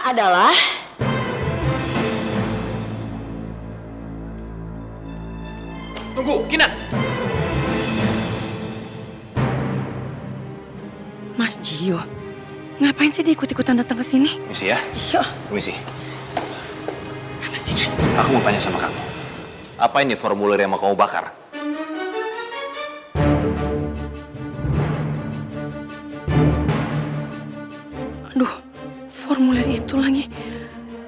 adalah Tunggu, Kinan. Mas Gio. Ngapain sih dia ikut-ikutan datang ke sini? Misi ya. Gio, Misi. apa sih Mas? Aku mau tanya sama kamu. Apa ini formulir yang mau kamu bakar? Aduh, formulir itu lagi.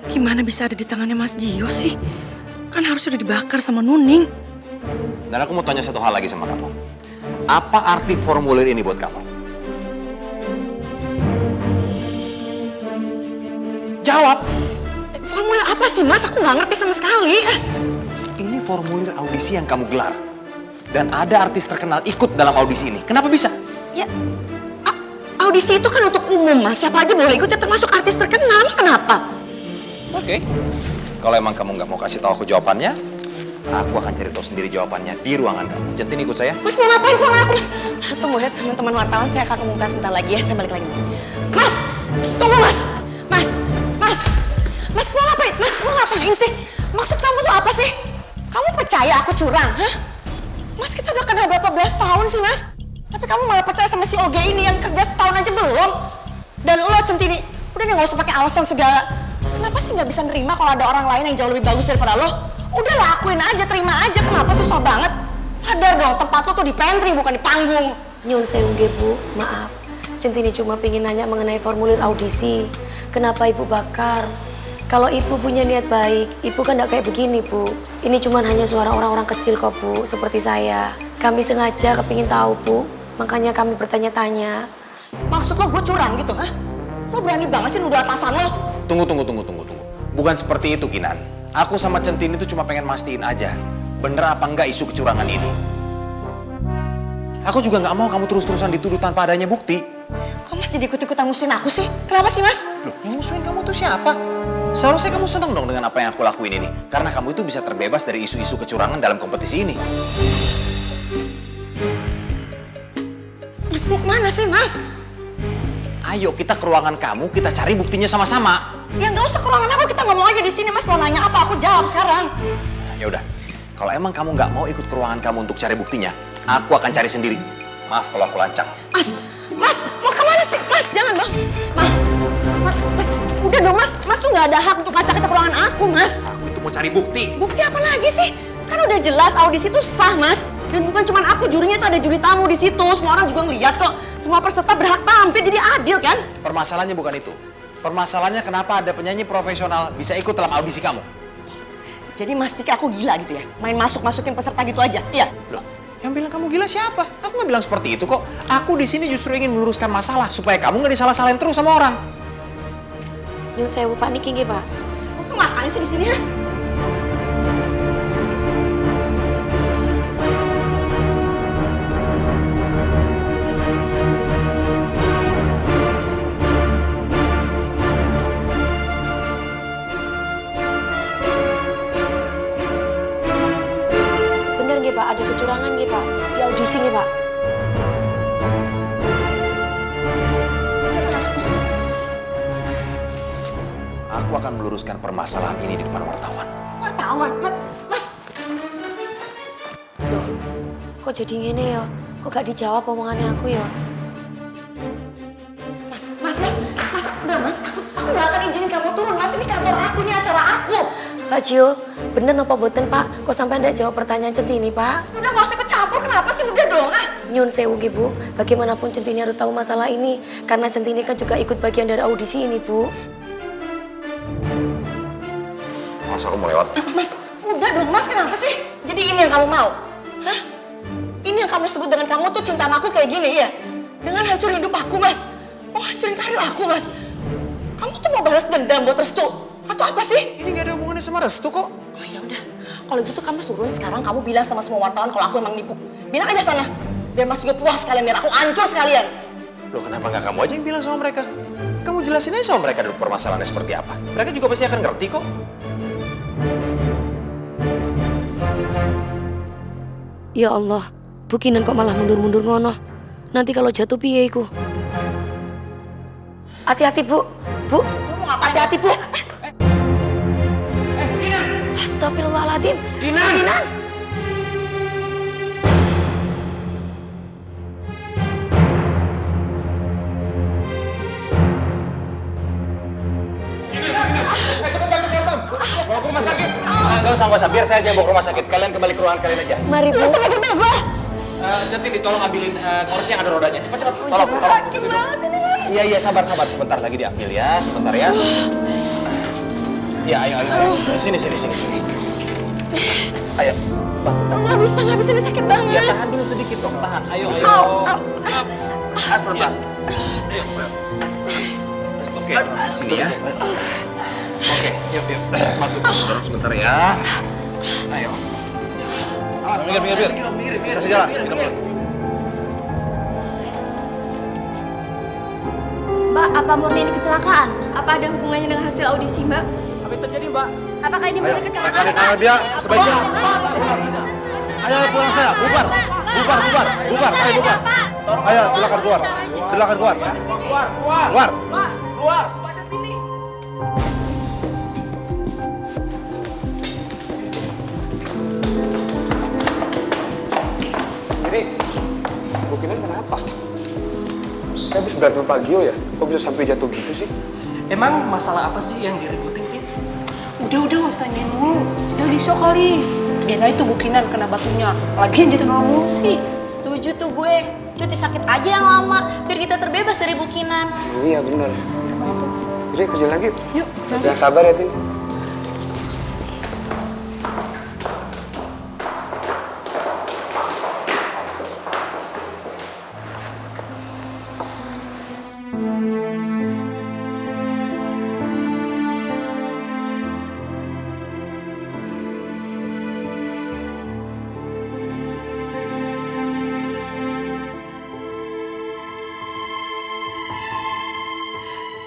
Gimana bisa ada di tangannya Mas Gio sih? Kan harus udah dibakar sama Nuning. Dan aku mau tanya satu hal lagi sama kamu. Apa arti formulir ini buat kamu? Jawab! Formulir apa sih Mas? Aku nggak ngerti sama sekali. Ini formulir audisi yang kamu gelar. Dan ada artis terkenal ikut dalam audisi ini. Kenapa bisa? Ya, audisi itu kan untuk umum Mas. Siapa aja boleh ikut, ya termasuk artis terkenal. Emang kenapa? Oke. Kalau emang kamu nggak mau kasih tahu aku jawabannya, aku akan cari tahu sendiri jawabannya di ruangan kamu. Centin ikut saya. Mas mau ngapain ruangan aku Mas? Tunggu ya teman-teman wartawan, saya akan umumkan sebentar lagi ya. Saya balik lagi. Mas, tunggu Mas. Mas mau ngapain? Mas mau ngapain sih? Maksud kamu tuh apa sih? Kamu percaya aku curang? Hah? Mas kita udah kenal berapa belas tahun sih Mas? Tapi kamu malah percaya sama si Oge ini yang kerja setahun aja belum? Dan lo Centini, udah deh gak usah pakai alasan segala. Kenapa sih nggak bisa nerima kalau ada orang lain yang jauh lebih bagus daripada lo? Udah lakuin aja, terima aja. Kenapa susah banget? Sadar dong, tempat lo tuh di pantry bukan di panggung. Nyun sewu Bu, maaf. Centini cuma pengen nanya mengenai formulir audisi. Kenapa Ibu bakar? Kalau Ibu punya niat baik, Ibu kan gak kayak begini, Bu. Ini cuma hanya suara orang-orang kecil kok, Bu, seperti saya. Kami sengaja kepingin tahu, Bu. Makanya kami bertanya-tanya. Maksud lo gue curang gitu, hah? Lo berani banget sih nuduh atasan lo? Tunggu. Bukan seperti itu, Kinan. Aku sama Centini itu cuma pengen mastiin aja. Bener apa enggak isu kecurangan ini? Aku juga nggak mau kamu terus-terusan dituduh tanpa adanya bukti. Kok Mas jadi ikut-ikutan musuhin aku sih? Kenapa sih Mas? Loh, yang musuhin kamu tuh siapa? Seharusnya kamu senang dong dengan apa yang aku lakuin ini. Karena kamu itu bisa terbebas dari isu-isu kecurangan dalam kompetisi ini. Mas mau kemana sih Mas? Ayo kita ke ruangan kamu, kita cari buktinya sama-sama. Ya nggak usah ke ruangan aku, kita ngomong aja di sini Mas. Mau nanya apa, aku jawab sekarang. Ya udah, kalau emang kamu nggak mau ikut ke ruangan kamu untuk cari buktinya, aku akan cari sendiri. Maaf kalau aku lancang. Mas, mau kemana sih? Mas, jangan dong. Mas, udah dong Mas. Mas tuh nggak ada hak untuk ngacak ke ruangan aku, Mas. Aku itu mau cari bukti. Bukti apa lagi sih? Kan udah jelas audisi itu sah, Mas. Dan bukan cuma aku, jurinya tuh ada juri tamu di situ. Semua orang juga ngeliat kok. Semua peserta berhak tampil, jadi adil kan? Permasalahannya bukan itu. Permasalahannya kenapa ada penyanyi profesional bisa ikut dalam audisi kamu? Jadi Mas pikir aku gila gitu ya? Main masuk-masukin peserta gitu aja, iya? Loh, yang bilang kamu gila siapa? Aku nggak bilang seperti itu kok. Aku di sini justru ingin meluruskan masalah supaya kamu nggak disalah-salahin terus sama orang. Nyun sewu Pak Niki nggih, Pak. Lo tuh ngapain sih di sini, ha? Bener nggih, Pak, ada kecurangan nggih, Pak. Di audisi nggih, Pak. Aku akan meluruskan permasalahan ini di depan wartawan. Wartawan, Mas. Loh, kok jadi ngene ya? Kok gak dijawab omongannya aku ya? Mas, udah Mas, aku gak akan izinin kamu turun, Mas. Ini kantor aku, ini acara aku. Pak Gio, bener apa boten, Pak? Kok sampai ndak jawab pertanyaan Centini, Pak? Udah gak usah kecampur, kenapa sih? Udah dong, ah. Nyun sewu nggih, Bu. Bagaimanapun Centini harus tahu masalah ini. Karena Centini kan juga ikut bagian dari audisi ini, Bu. Masa aku mau lewat? Mas, udah dong, Mas. Kenapa sih? Jadi ini yang kamu mau? Hah? Ini yang kamu sebut dengan kamu tuh cinta sama aku kayak gini, ya? Dengan hancurin hidup aku, Mas. Mau hancurin karir aku, Mas. Kamu tuh mau balas dendam buat Restu? Atau apa sih? Ini nggak ada hubungannya sama Restu kok. Oh ya udah, kalau gitu kamu turun sekarang, kamu bilang sama semua wartawan kalau aku emang nipu. Bilang aja sana, biar Mas juga puas sekalian, biar aku hancur sekalian. Loh, kenapa nggak kamu aja yang bilang sama mereka? Kamu jelasin aja sama mereka dulu permasalahannya seperti apa. Mereka juga pasti akan ngerti kok. Ya Allah, bukinan kok malah mundur-mundur ngono. Nanti kalau jatuh piye iku? Hati-hati, Bu. Bu, Lu mau Hati-hati, Bu. Astagfirullahaladzim. Kinan. Bawa ke rumah sakit. Nggak usah. Biar saya aja bawa ke rumah sakit. Kalian kembali ke ruangan kalian aja. Mari, Bu. Centini, tolong ambilin kursi yang ada rodanya. Cepat. Tolong. Sakit banget ini, Mas. Iya, sabar. Sebentar lagi diambil ya. Sebentar ya. Ya, ayo. Sini. Ayo. Nggak bisa, ini sakit banget. Ya, tahan dulu sedikit dong. Tahan. Ayo. Sebentar. Ayo. Oke, sini ya. Oke, yuk. Bantu dorong sebentar ya. Ayo. Minggir. Kasih jalan. Mbak, apa murni ini kecelakaan? Apa ada hubungannya dengan hasil audisi, Mbak? Apa yang terjadi, Mbak? Apakah ini murni kecelakaan? Kalau dia sebaiknya. Ayo pulang saya, bubar. Ayo bubar. Ayo silakan keluar. Keluar. Jadi, Bu Kinan kenapa? Saya habis berantem Pak Gio ya? Kok bisa sampai jatuh gitu sih? Emang masalah apa sih yang diributin, Tin? Udah, nggak usah tanyain mulu. Dia di shock kali. Biar itu bukinan kena batunya. Lagian dia tengah sih. Setuju tuh gue. Cuti sakit aja yang lama, biar kita terbebas dari bukinan. Iya benar. Jadi kerja lagi. Yuk, Yang sabar ya, Tin.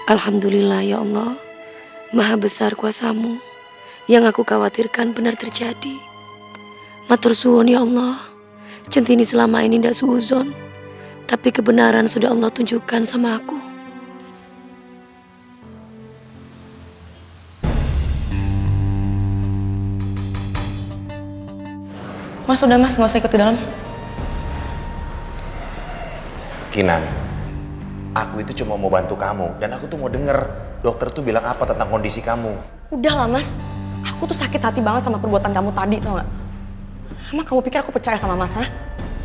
Alhamdulillah ya Allah, Maha besar kuasamu. Yang aku khawatirkan benar terjadi. Matur suwun ya Allah, Centini selama ini tidak suuzon, tapi kebenaran sudah Allah tunjukkan sama aku. Mas, udah Mas, nggak usah ikut ke dalam. Kinan, aku itu cuma mau bantu kamu dan aku tuh mau denger dokter tuh bilang apa tentang kondisi kamu. Udahlah Mas, aku tuh sakit hati banget sama perbuatan kamu tadi, tau gak? Emang kamu pikir aku percaya sama Mas, ha?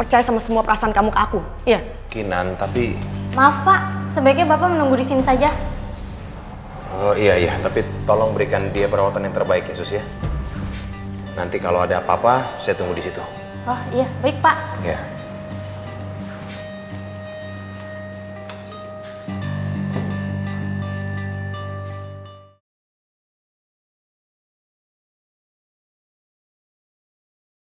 Percaya sama semua perasaan kamu ke aku, iya? Kinan, tapi... Maaf, Pak. Sebaiknya Bapak menunggu di sini saja. Oh iya, tapi tolong berikan dia perawatan yang terbaik ya, Sus ya. Nanti kalau ada apa-apa, saya tunggu di situ. Oh iya, baik Pak. Ya.